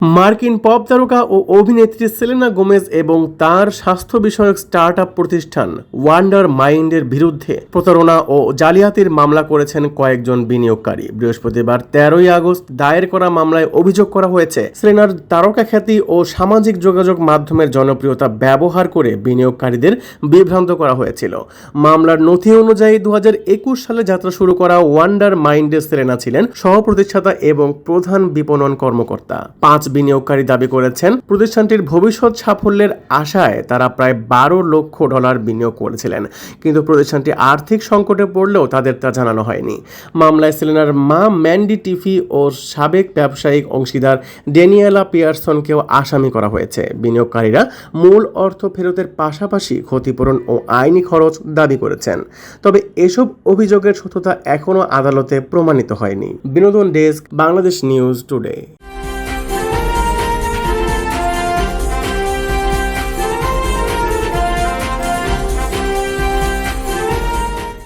মার্কিন পপ তারকা ও অভিনেত্রী সেলেনা গোমেজ এবং তার স্বাস্থ্য বিষয়ক স্টার্টআপ প্রতিষ্ঠান ওয়ান্ডার মাইন্ডের বিরুদ্ধে প্রতারণা ও জালিয়াতির মামলা করেছেন কয়েকজন বিনিয়োগকারী। বৃহস্পতিবার 13ই আগস্ট দায়ের করা মামলায় অভিযোগ করা হয়েছে, সেলেনার তারকা খ্যাতি ও সামাজিক যোগাযোগ মাধ্যমের জনপ্রিয়তা ব্যবহার করে বিনিয়োগকারীদের বিভ্রান্ত করা হয়েছিল। মামলার নথি অনুযায়ী 2021 সালে যাত্রা শুরু করা ওয়ান্ডার মাইন্ডের সেলেনা ছিলেন সহ-প্রতিষ্ঠাতা এবং প্রধান বিপণন কর্মকর্তা। 5 বিনিয়োগকারী দাবি করেছেন, প্রতিষ্ঠানটির ভবিষ্যৎ সাফল্যের আশায় তারা প্রায় $12 লক্ষ বিনিয়োগ করেছিলেন, কিন্তু প্রতিষ্ঠানটি আর্থিক সংকটে পড়লেও তাদের তা জানানো হয়নি। মামলায় সেলেনার মা ম্যান্ডি টিফি ও সাবেক ব্যবসায়িক অংশীদার ড্যানিয়েলা পিয়ারসনকেও আসামি করা হয়েছে। বিনিয়োগকারীরা মূল অর্থ ফেরতের পাশাপাশি ক্ষতিপূরণ ও আইনি খরচ দাবি করেছেন। তবে এসব অভিযোগের সত্যতা এখনও আদালতে প্রমাণিত হয়নি। বিনোদন ডেস্ক, বাংলাদেশ নিউজ টুডে।